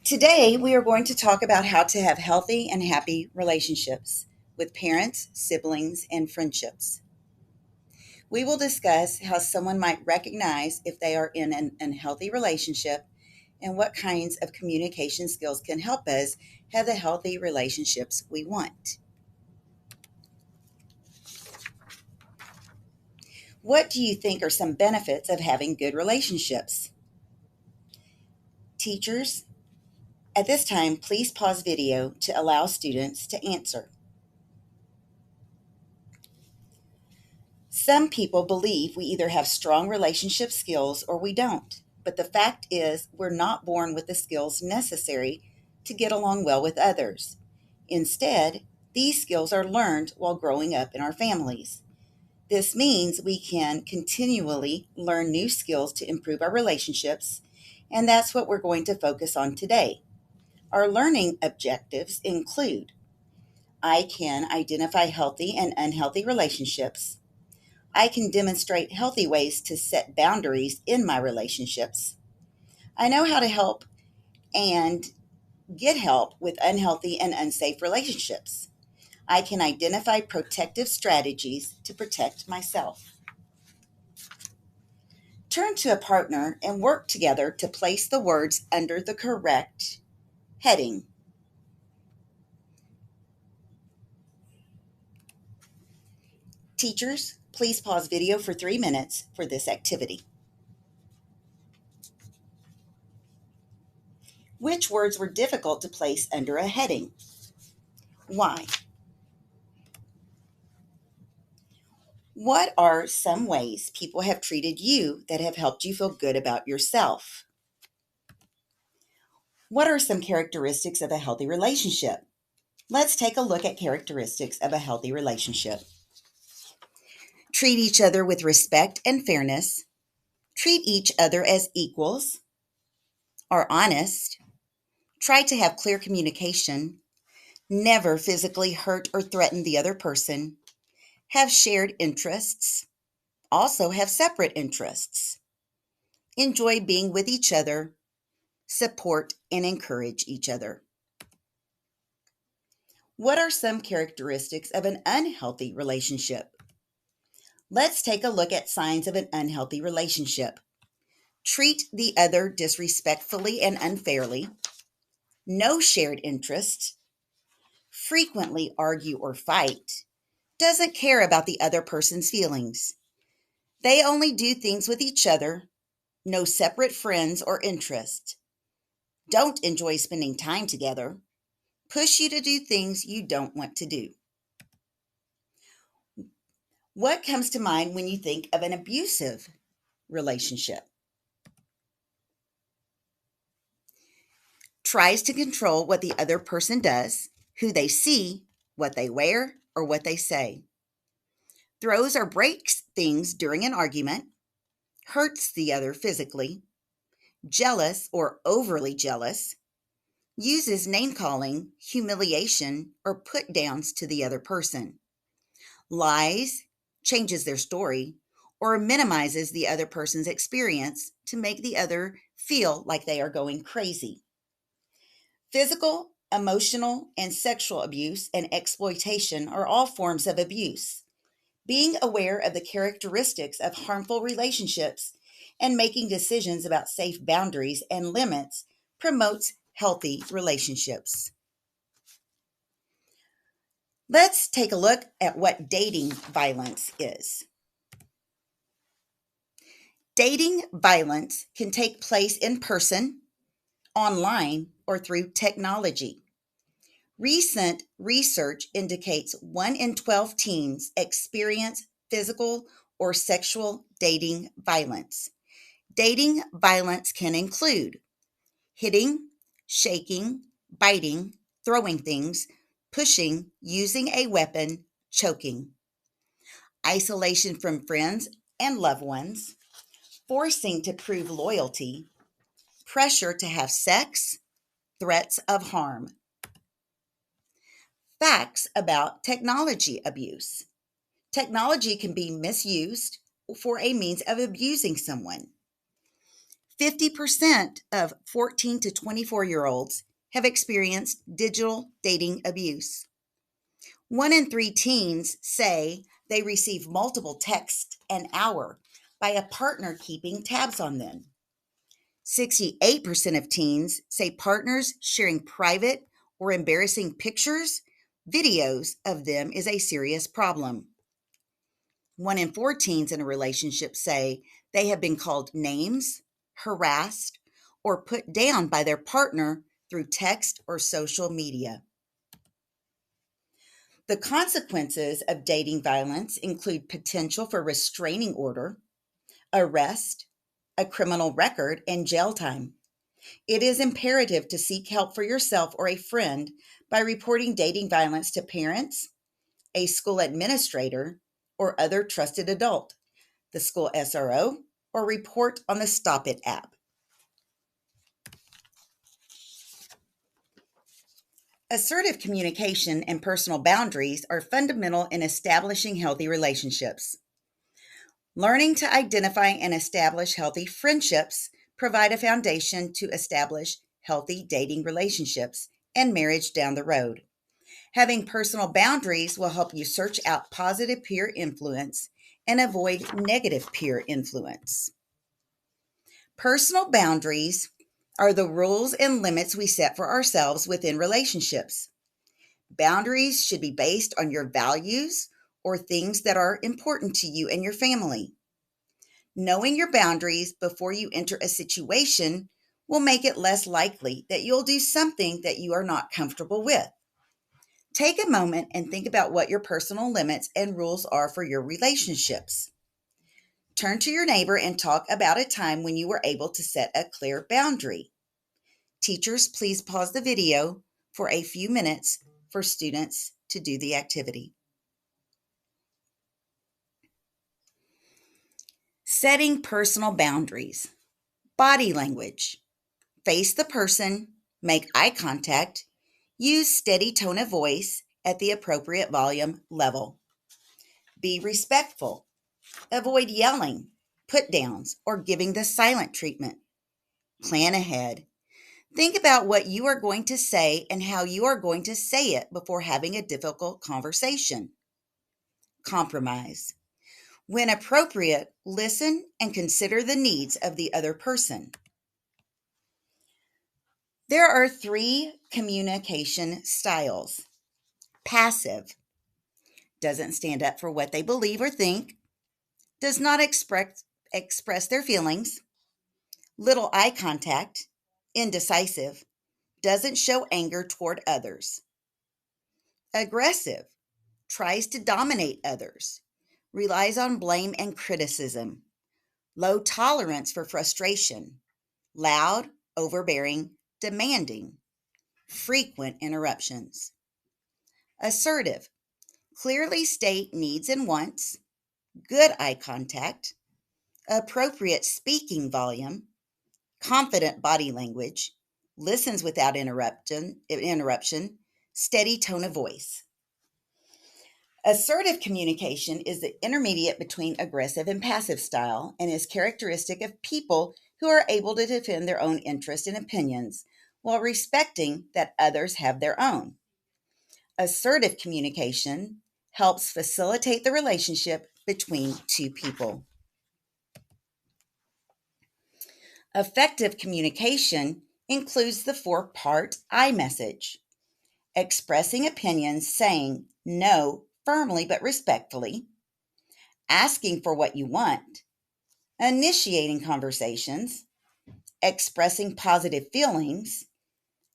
Today, we are going to talk about how to have healthy and happy relationships with parents, siblings, and friendships. We will discuss how someone might recognize if they are in an unhealthy relationship and what kinds of communication skills can help us have the healthy relationships we want. What do you think are some benefits of having good relationships? Teachers, at this time, please pause video to allow students to answer. Some people believe we either have strong relationship skills or we don't. But the fact is, we're not born with the skills necessary to get along well with others. Instead, these skills are learned while growing up in our families. This means we can continually learn new skills to improve our relationships, and that's what we're going to focus on today. Our learning objectives include: I can identify healthy and unhealthy relationships. I can demonstrate healthy ways to set boundaries in my relationships. I know how to help and get help with unhealthy and unsafe relationships. I can identify protective strategies to protect myself. Turn to a partner and work together to place the words under the correct heading. Teachers, please pause video for 3 minutes for this activity. Which words were difficult to place under a heading? Why? What are some ways people have treated you that have helped you feel good about yourself? What are some characteristics of a healthy relationship? Let's take a look at characteristics of a healthy relationship. Treat each other with respect and fairness. Treat each other as equals. Are honest. Try to have clear communication. Never physically hurt or threaten the other person. Have shared interests. Also have separate interests. Enjoy being with each other. Support and encourage each other. What are some characteristics of an unhealthy relationship? Let's take a look at signs of an unhealthy relationship. Treat the other disrespectfully and unfairly. No shared interests. Frequently argue or fight. Doesn't care about the other person's feelings. They only do things with each other. No separate friends or interests. Don't enjoy spending time together. Push you to do things you don't want to do. What comes to mind when you think of an abusive relationship? Tries to control what the other person does, who they see, what they wear, or what they say. Throws or breaks things during an argument. Hurts the other physically. Jealous or overly jealous. Uses name calling, humiliation, or put downs to the other person. Lies, changes their story, or minimizes the other person's experience to make the other feel like they are going crazy. Physical, emotional, and sexual abuse and exploitation are all forms of abuse. Being aware of the characteristics of harmful relationships and making decisions about safe boundaries and limits promotes healthy relationships. Let's take a look at what dating violence is. Dating violence can take place in person, online, or through technology. Recent research indicates 1 in 12 teens experience physical or sexual dating violence. Dating violence can include hitting, shaking, biting, throwing things, pushing, using a weapon, choking, isolation from friends and loved ones, forcing to prove loyalty, pressure to have sex, threats of harm. Facts about technology abuse. Technology can be misused for a means of abusing someone. 50% of 14 to 24-year-olds have experienced digital dating abuse. 1 in 3 teens say they receive multiple texts an hour by a partner keeping tabs on them. 68% of teens say partners sharing private or embarrassing pictures, videos of them is a serious problem. 1 in 4 teens in a relationship say they have been called names, harassed, or put down by their partner through text or social media. The consequences of dating violence include potential for restraining order, arrest, a criminal record, and jail time. It is imperative to seek help for yourself or a friend by reporting dating violence to parents, a school administrator, or other trusted adult, the school SRO, or report on the Stop It app. Assertive communication and personal boundaries are fundamental in establishing healthy relationships. Learning to identify and establish healthy friendships provide a foundation to establish healthy dating relationships and marriage down the road. Having personal boundaries will help you search out positive peer influence and avoid negative peer influence. Personal boundaries are the rules and limits we set for ourselves within relationships. Boundaries should be based on your values or things that are important to you and your family. Knowing your boundaries before you enter a situation will make it less likely that you'll do something that you are not comfortable with. Take a moment and think about what your personal limits and rules are for your relationships. Turn to your neighbor and talk about a time when you were able to set a clear boundary. Teachers, please pause the video for a few minutes for students to do the activity. Setting personal boundaries. Body language. Face the person, make eye contact, use steady tone of voice at the appropriate volume level. Be respectful. Avoid yelling, put downs, or giving the silent treatment. Plan ahead. Think about what you are going to say and how you are going to say it before having a difficult conversation. Compromise. When appropriate, listen and consider the needs of the other person. There are 3 communication styles. Passive. Doesn't stand up for what they believe or think. Does not express their feelings. Little eye contact. Indecisive. Doesn't show anger toward others. Aggressive. Tries to dominate others. Relies on blame and criticism. Low tolerance for frustration. Loud, overbearing, demanding. Frequent interruptions. Assertive. Clearly state needs and wants. Good eye contact. Appropriate speaking volume. Confident body language. Listens without interruption. Steady tone of voice. Assertive communication is the intermediate between aggressive and passive style and is characteristic of people who are able to defend their own interests and opinions while respecting that others have their own. Assertive communication helps facilitate the relationship between 2 people. Effective communication includes the 4-part I message. Expressing opinions, saying no firmly but respectfully, asking for what you want, initiating conversations, expressing positive feelings,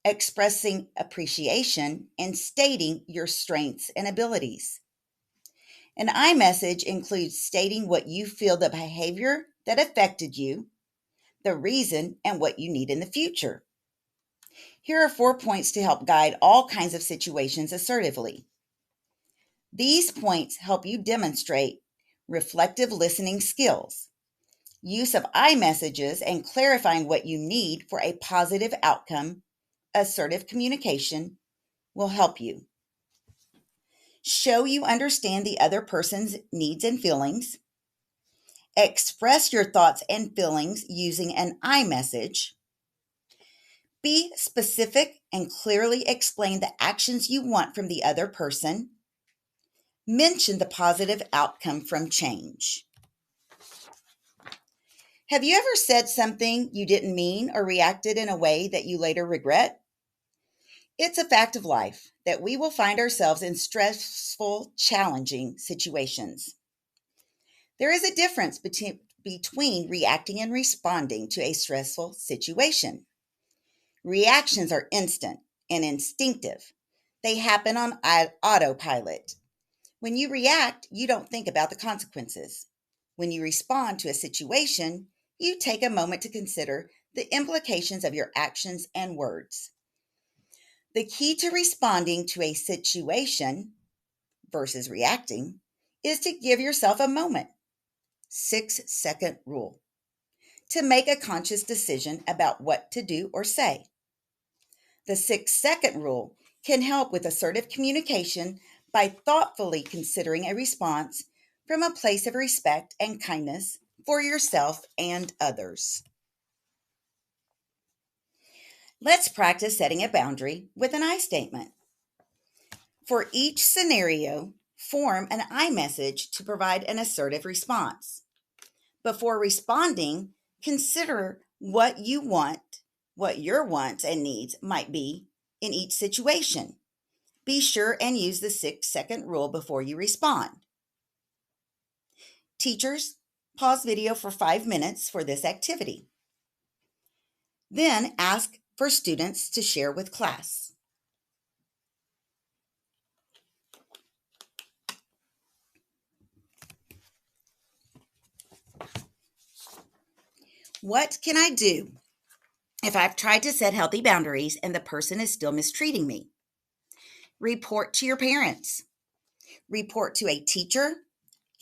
expressing appreciation, and stating your strengths and abilities. An I message includes stating what you feel the behavior that affected you, the reason, and what you need in the future. Here are 4 points to help guide all kinds of situations assertively. These points help you demonstrate reflective listening skills. Use of I messages and clarifying what you need for a positive outcome, assertive communication, will help you. Show you understand the other person's needs and feelings. Express your thoughts and feelings using an I message. Be specific and clearly explain the actions you want from the other person. Mention the positive outcome from change. Have you ever said something you didn't mean or reacted in a way that you later regret? It's a fact of life that we will find ourselves in stressful, challenging situations. There is a difference between reacting and responding to a stressful situation. Reactions are instant and instinctive. They happen on autopilot. When you react, you don't think about the consequences. When you respond to a situation, you take a moment to consider the implications of your actions and words. The key to responding to a situation versus reacting is to give yourself a moment, 6-second rule, to make a conscious decision about what to do or say. The 6-second rule can help with assertive communication by thoughtfully considering a response from a place of respect and kindness for yourself and others. Let's practice setting a boundary with an I statement. For each scenario, form an I message to provide an assertive response. Before responding, consider what your wants and needs might be in each situation. Be sure and use the 6-second rule before you respond. Teachers, pause video for 5 minutes for this activity. Then ask for students to share with class. What can I do if I've tried to set healthy boundaries and the person is still mistreating me? Report to your parents. Report to a teacher,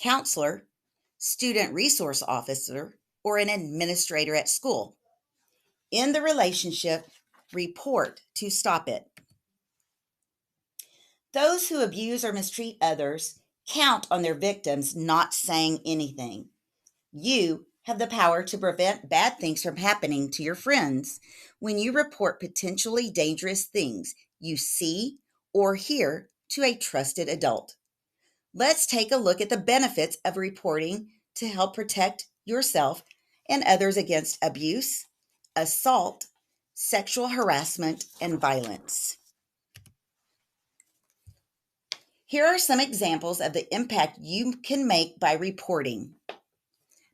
counselor, student resource officer, or an administrator at school. In the relationship, report to stop it. Those who abuse or mistreat others count on their victims not saying anything. You have the power to prevent bad things from happening to your friends when you report potentially dangerous things you see or hear to a trusted adult. Let's take a look at the benefits of reporting to help protect yourself and others against abuse, assault, sexual harassment, and violence. Here are some examples of the impact you can make by reporting.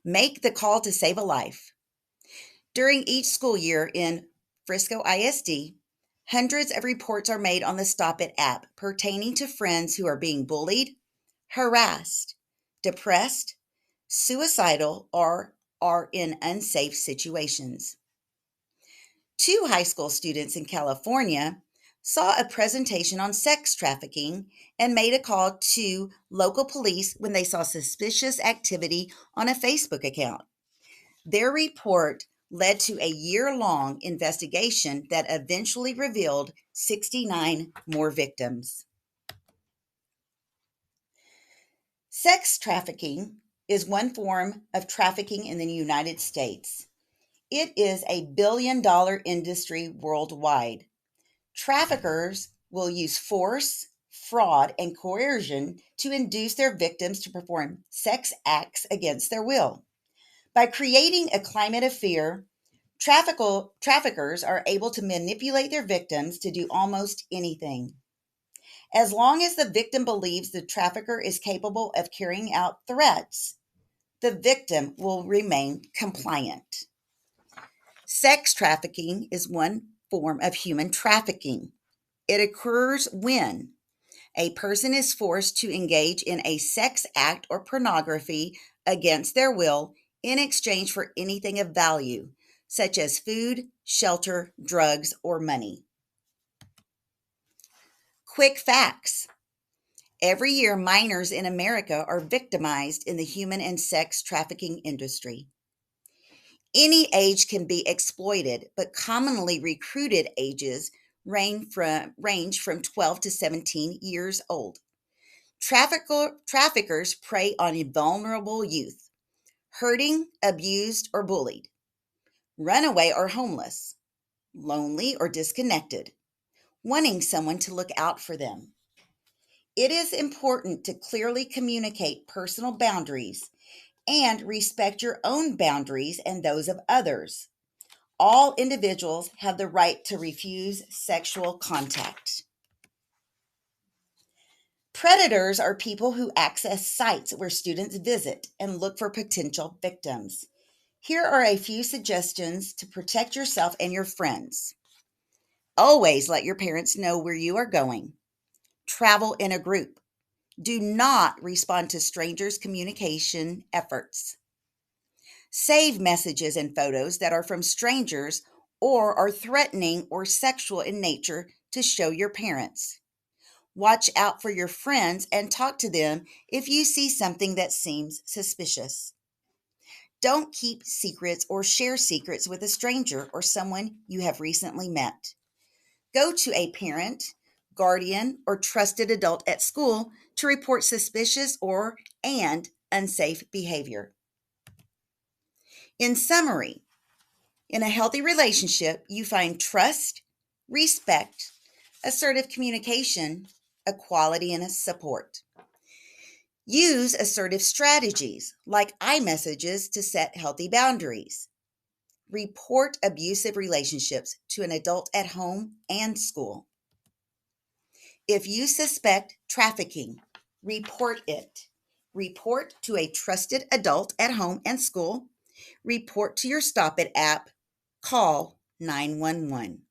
Make the call to save a life. During each school year in Frisco ISD, hundreds of reports are made on the Stop It app pertaining to friends who are being bullied, harassed, depressed, suicidal, or are in unsafe situations. 2 high school students in California saw a presentation on sex trafficking and made a call to local police when they saw suspicious activity on a Facebook account. Their report led to a year-long investigation that eventually revealed 69 more victims. Sex trafficking is one form of trafficking in the United States. It is a billion-dollar industry worldwide. Traffickers will use force, fraud, and coercion to induce their victims to perform sex acts against their will. By creating a climate of fear, traffickers are able to manipulate their victims to do almost anything. As long as the victim believes the trafficker is capable of carrying out threats, the victim will remain compliant. Sex trafficking is one form of human trafficking. It occurs when a person is forced to engage in a sex act or pornography against their will in exchange for anything of value, such as food, shelter, drugs, or money. Quick facts. Every year, minors in America are victimized in the human and sex trafficking industry. Any age can be exploited, but commonly recruited ages range from 12 to 17 years old. Traffickers prey on vulnerable youth, hurting, abused, or bullied, runaway or homeless, lonely or disconnected, wanting someone to look out for them. It is important to clearly communicate personal boundaries and respect your own boundaries and those of others. All individuals have the right to refuse sexual contact. Predators are people who access sites where students visit and look for potential victims. Here are a few suggestions to protect yourself and your friends. Always let your parents know where you are going. Travel in a group. Do not respond to strangers' communication efforts. Save messages and photos that are from strangers or are threatening or sexual in nature to show your parents. Watch out for your friends and talk to them if you see something that seems suspicious. Don't keep secrets or share secrets with a stranger or someone you have recently met. Go to a parent, guardian, or trusted adult at school to report suspicious and unsafe behavior. In summary, in a healthy relationship, you find trust, respect, assertive communication, equality, and support. Use assertive strategies like iMessages to set healthy boundaries. Report abusive relationships to an adult at home and school. If you suspect trafficking, report it. Report to a trusted adult at home and school. Report to your Stop It app. Call 911.